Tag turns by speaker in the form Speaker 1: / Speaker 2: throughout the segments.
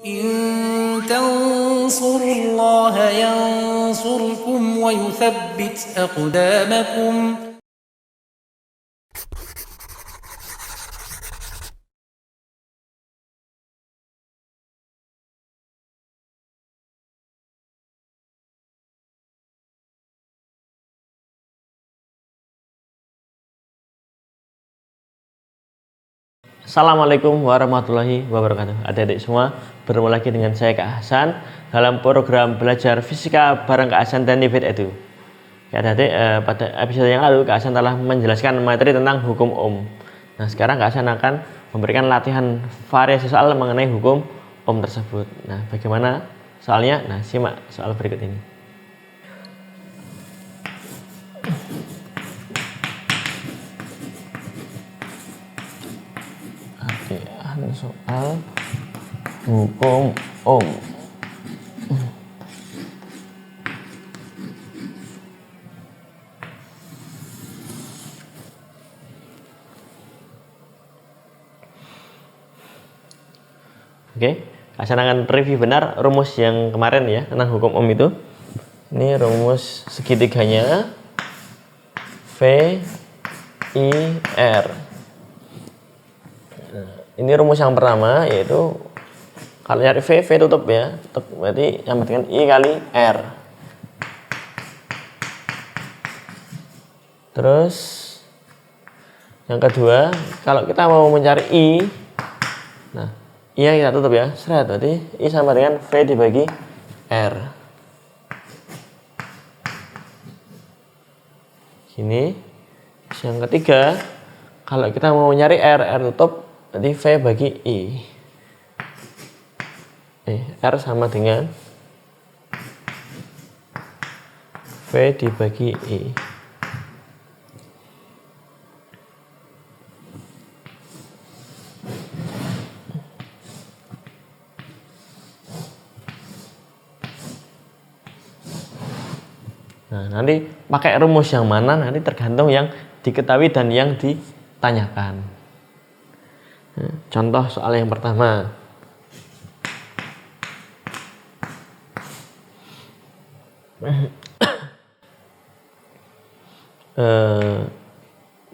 Speaker 1: إن تنصروا الله ينصركم ويثبت أقدامكم.
Speaker 2: Assalamualaikum warahmatullahi wabarakatuh. Adik-adik semua, bertemu lagi dengan saya Kak Hasan dalam program belajar fisika bareng Kak Hasan dan Nifid Edu. Ya adik-adik, pada episode yang lalu Kak Hasan telah menjelaskan materi tentang hukum Ohm. Nah sekarang Kak Hasan akan memberikan latihan variasi soal mengenai hukum Ohm tersebut. Nah bagaimana soalnya? Nah simak soal berikut ini. Soal hukum Ohm. Oke, saya akan review benar rumus yang kemarin ya tentang hukum Ohm itu. Ini rumus segitiganya V I R. Ini rumus yang pertama, yaitu kalau cari V tutup ya, tutup berarti sama dengan I kali R. Terus yang kedua, kalau kita mau mencari I, nah I kita tutup ya, seret, berarti I sama dengan V dibagi R. Gini. Yang ketiga, kalau kita mau mencari R tutup, berarti V bagi I. R sama dengan V dibagi I. Nah, nanti pakai rumus yang mana nanti tergantung yang diketahui dan yang ditanyakan. Contoh soal yang pertama.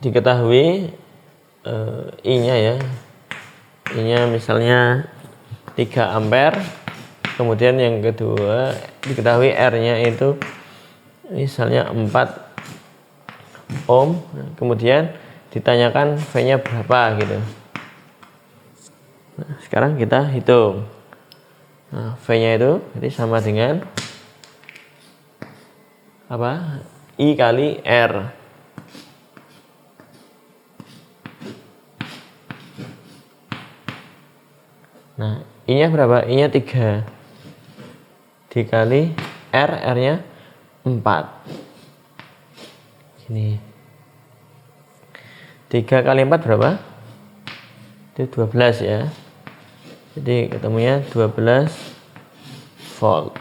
Speaker 2: Diketahui I-nya ya. I-nya misalnya 3 ampere. Kemudian yang kedua diketahui R-nya itu misalnya 4 ohm. Kemudian ditanyakan V-nya berapa gitu. Nah, sekarang kita hitung. Nah, V-nya itu jadi sama dengan apa? I kali R. Nah, I-nya berapa? I-nya 3. Dikali R, R-nya 4. Ini 3 kali 4 berapa? Itu 12 ya. Jadi ketemunya 12 volt.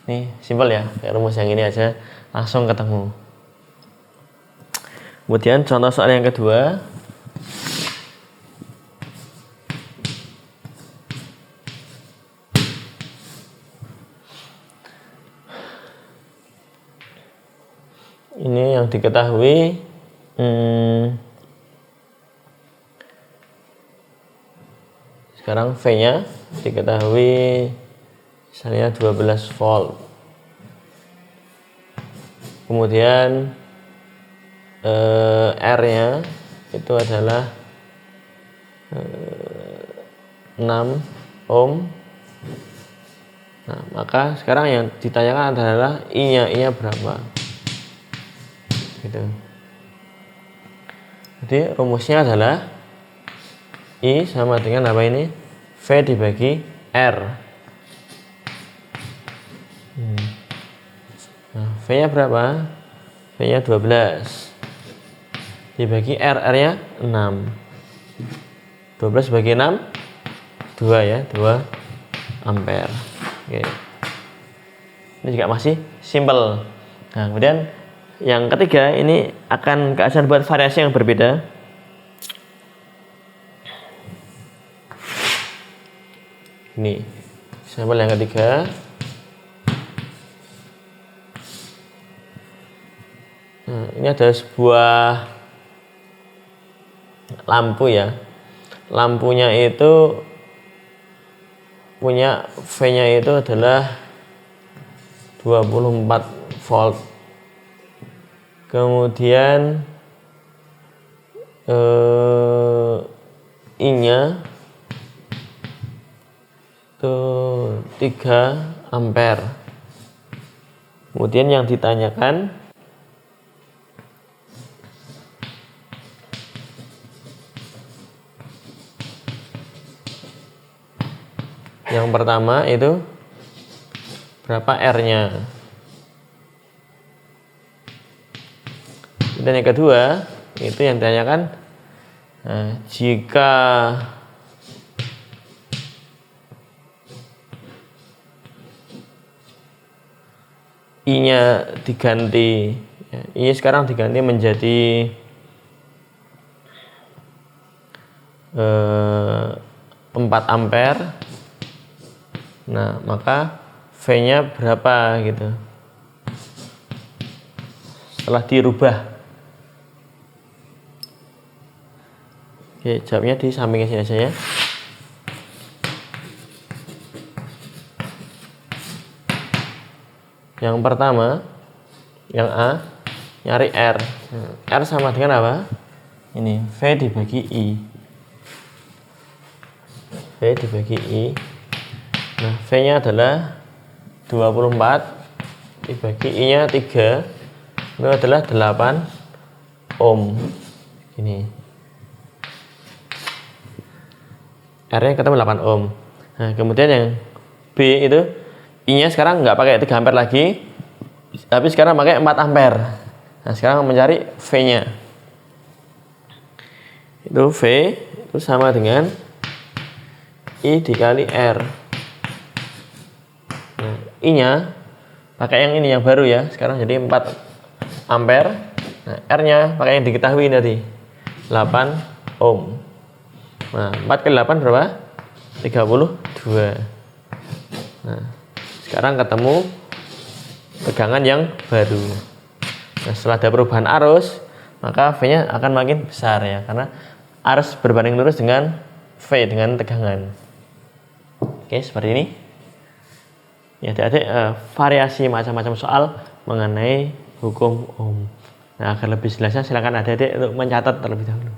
Speaker 2: Ini simpel ya, kayak rumus yang ini aja langsung ketemu. Kemudian contoh soal yang kedua. Ini yang diketahui sekarang V-nya diketahui misalnya 12 volt. Kemudian R-nya itu adalah 6 ohm. Nah, maka sekarang yang ditanyakan adalah I-nya berapa? Gitu. Jadi rumusnya adalah I sama dengan apa ini? V dibagi R. Nah, V-nya berapa? V-nya 12. Dibagi R, R-nya 6. 12 bagi 6 2 ya, 2 ampere. Oke. Ini juga masih simple. Nah, kemudian yang ketiga ini akan Kak Hasan buat variasi yang berbeda. Ini sampel yang ketiga. Nah, ini ada sebuah lampu ya. Lampunya itu punya V-nya itu adalah 24 volt. Kemudian I-nya itu 3 ampere. Kemudian yang ditanyakan yang pertama itu berapa R-nya. Dan yang kedua itu yang ditanyakan, jika I-nya diganti, I sekarang diganti menjadi 4 ampere. Nah, maka V-nya berapa gitu. Setelah dirubah. Oke, jawabnya di samping sini aja ya. Yang pertama, yang A, nyari R. R sama dengan apa? Ini V dibagi I. V dibagi I. Nah, V-nya adalah 24 dibagi I-nya 3. Itu adalah 8 ohm. Ini. R-nya ketemu 8 ohm. Nah, kemudian yang B itu I-nya sekarang nggak pakai 3 ampere lagi, tapi sekarang pakai 4 ampere. Nah, sekarang mencari V-nya. Itu V itu sama dengan I dikali R. Nah, I-nya pakai yang ini yang baru ya. Sekarang jadi 4 ampere. Nah, R-nya pakai yang diketahui tadi 8 ohm. Nah, 4 kali 8 berapa? 32. Nah, sekarang ketemu tegangan yang baru. Nah, setelah ada perubahan arus, maka V-nya akan makin besar ya, karena arus berbanding lurus dengan V, dengan tegangan. Oke, seperti ini. Ya, adik-adik, variasi macam-macam soal mengenai hukum Ohm. Nah, agar lebih jelasnya silakan adik-adik untuk mencatat terlebih dahulu.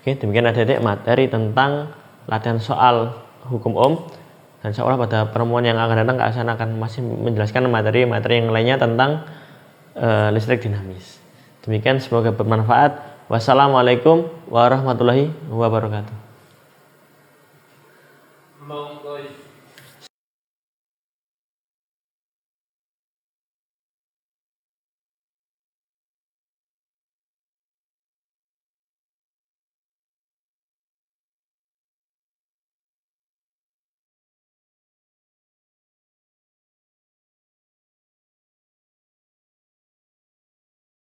Speaker 2: Oke, demikian adik-adik materi tentang latihan soal hukum Ohm. Dan insya Allah pada pertemuan yang akan datang Kak Hasan akan masih menjelaskan materi-materi yang lainnya tentang listrik dinamis. Demikian, semoga bermanfaat. Wassalamualaikum warahmatullahi wabarakatuh.